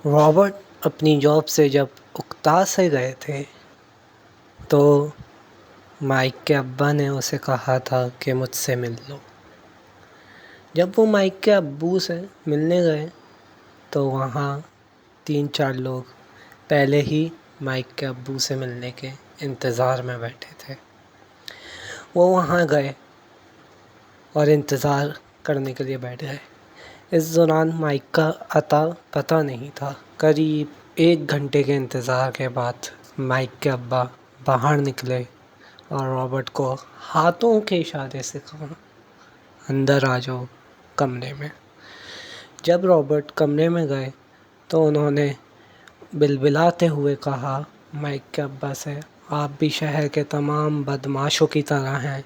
Robert اپنی job سے جب اکتا سے گئے تھے تو مائک کے ابا نے اسے کہا تھا کہ مجھ سے مل لو۔ جب وہ مائک کے ابو سے ملنے گئے تو وہاں 3-4 لوگ پہلے ہی مائک کے ابو سے ملنے کے انتظار میں بیٹھے تھے۔ وہ وہاں گئے اور انتظار کرنے کے لیے بیٹھ گئے۔ اس دوران مائک کا پتہ نہیں تھا۔ قریب 1 گھنٹے کے انتظار کے بعد مائک کے ابا باہر نکلے اور رابرٹ کو ہاتھوں کے اشارے سے کہا، اندر آ جاؤ کمرے میں۔ جب رابرٹ کمرے میں گئے تو انہوں نے بلبلاتے ہوئے کہا مائک کے ابا سے، آپ بھی شہر کے تمام بدمعاشوں کی طرح ہیں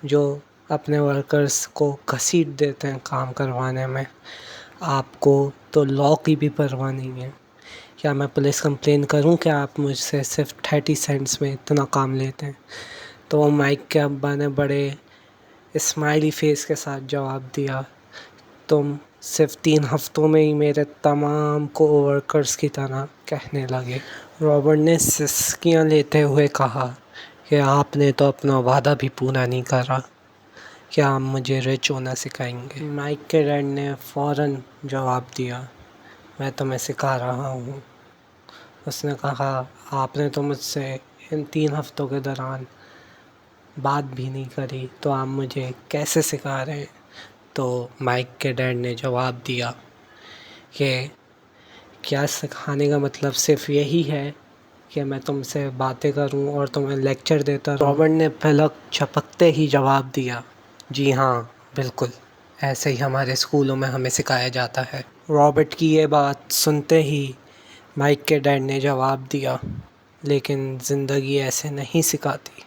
جو اپنے ورکرز کو گھسیٹ دیتے ہیں کام کروانے میں۔ آپ کو تو لاء کی بھی پرواہ نہیں ہے۔ کیا میں پولیس کمپلین کروں کہ آپ مجھ سے صرف 30 سینٹس میں اتنا کام لیتے ہیں؟ تو مائک کے ابا نے بڑے اسمائلی فیس کے ساتھ جواب دیا، تم صرف 3 ہفتوں میں ہی میرے تمام کو ورکرز کی طرح کہنے لگے۔ رابرٹ نے سسکیاں لیتے ہوئے کہا کہ آپ نے تو اپنا وعدہ بھی پورا نہیں کرا، کیا آپ مجھے رچ ہونا سکھائیں گے؟ مائک کے ڈیڈ نے فوراً جواب دیا، میں تمہیں سکھا رہا ہوں۔ اس نے کہا، آپ نے تو مجھ سے ان 3 ہفتوں کے دوران بات بھی نہیں کری تو آپ مجھے کیسے سکھا رہے ہیں؟ تو مائک کے ڈیڈ نے جواب دیا کہ کیا سکھانے کا مطلب صرف یہی ہے کہ میں تم سے باتیں کروں اور تمہیں لیکچر دیتا رہوں؟ رابرٹ نے پلک جھپکتے ہی جواب دیا، جی ہاں بالکل، ایسے ہی ہمارے اسکولوں میں ہمیں سکھایا جاتا ہے۔ رابرٹ کی یہ بات سنتے ہی مائک کے ڈیڈ نے جواب دیا، لیکن زندگی ایسے نہیں سکھاتی،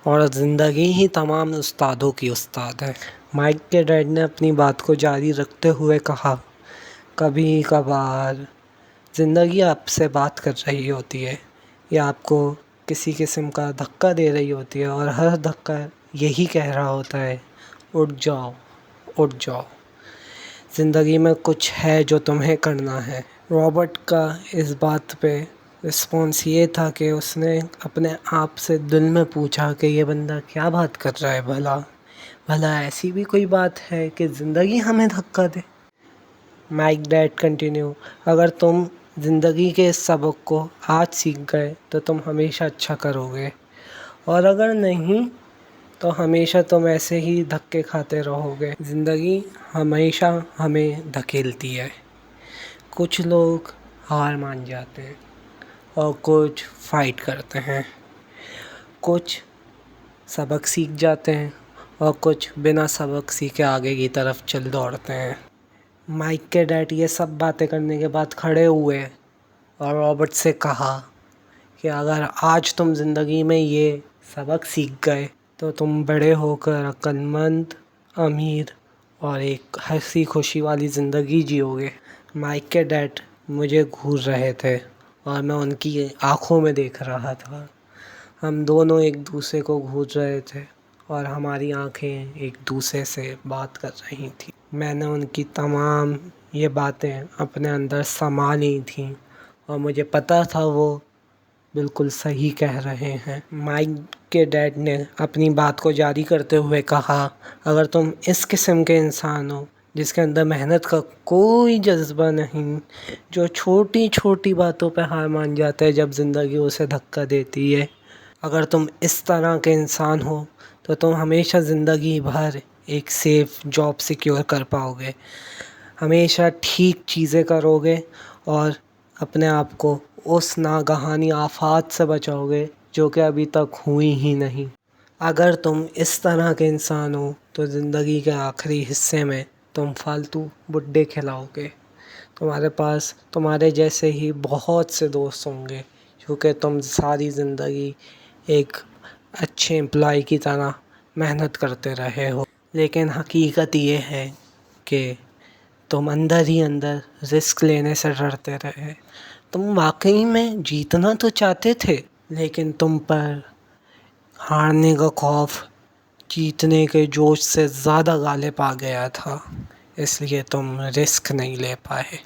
اور زندگی ہی تمام استادوں کی استاد ہے۔ مائک کے ڈیڈ نے اپنی بات کو جاری رکھتے ہوئے کہا، کبھی کبھار زندگی آپ سے بات کر رہی ہوتی ہے یا آپ کو کسی قسم کا دھکا دے رہی ہوتی ہے، اور ہر دھکا یہی کہہ رہا ہوتا ہے، اٹھ جاؤ اٹھ جاؤ، زندگی میں کچھ ہے جو تمہیں کرنا ہے۔ رابرٹ کا اس بات پہ رسپانس یہ تھا کہ اس نے اپنے آپ سے دل میں پوچھا کہ یہ بندہ کیا بات کر رہا ہے، بھلا ایسی بھی کوئی بات ہے کہ زندگی ہمیں دھکا دے؟ مائک ڈیڈ کنٹینیو، اگر تم زندگی کے اس سبق کو آج سیکھ گئے تو تم ہمیشہ اچھا کرو گے، اور اگر نہیں تو ہمیشہ تم ایسے ہی دھکے کھاتے رہو گے۔ زندگی ہمیشہ ہمیں دھکیلتی ہے، کچھ لوگ ہار مان جاتے ہیں اور کچھ فائٹ کرتے ہیں، کچھ سبق سیکھ جاتے ہیں اور کچھ بنا سبق سیکھے آگے کی طرف دوڑتے ہیں۔ مائک کے ڈیڈ یہ سب باتیں کرنے کے بعد کھڑے ہوئے اور رابرٹ سے کہا کہ اگر آج تم زندگی میں یہ سبق سیکھ گئے تو تم بڑے ہو کر عقل مند، امیر اور ایک ہنسی خوشی والی زندگی جیو گے۔ مائک کے ڈیڈ مجھے گھور رہے تھے اور میں ان کی آنکھوں میں دیکھ رہا تھا۔ ہم دونوں ایک دوسرے کو گھور رہے تھے اور ہماری آنکھیں ایک دوسرے سے بات کر رہی تھیں۔ میں نے ان کی تمام یہ باتیں اپنے اندر سما لی تھیں اور مجھے پتہ تھا وہ بالکل صحیح کہہ رہے ہیں۔ مائک کے ڈیڈ نے اپنی بات کو جاری کرتے ہوئے کہا، اگر تم اس قسم کے انسان ہو جس کے اندر محنت کا کوئی جذبہ نہیں، جو چھوٹی چھوٹی باتوں پہ ہار مان جاتا ہے جب زندگی اسے دھکا دیتی ہے، اگر تم اس طرح کے انسان ہو تو تم ہمیشہ زندگی بھر ایک سیف جاب سیکیور کر پاؤ گے، ہمیشہ ٹھیک چیزیں کرو گے اور اپنے آپ کو اس ناگہانی آفات سے بچاؤ گے جو کہ ابھی تک ہوئی ہی نہیں۔ اگر تم اس طرح کے انسان ہو تو زندگی کے آخری حصے میں تم فالتو بڈھے کھلاؤ گے، تمہارے پاس تمہارے جیسے ہی بہت سے دوست ہوں گے کیونکہ تم ساری زندگی ایک اچھے امپلائی کی طرح محنت کرتے رہے ہو، لیکن حقیقت یہ ہے کہ تم اندر ہی اندر رسک لینے سے ڈرتے رہے۔ تم واقعی میں جیتنا تو چاہتے تھے، لیکن تم پر ہارنے کا خوف جیتنے کے جوش سے زیادہ غالب آ گیا تھا، اس لیے تم رسک نہیں لے پائے۔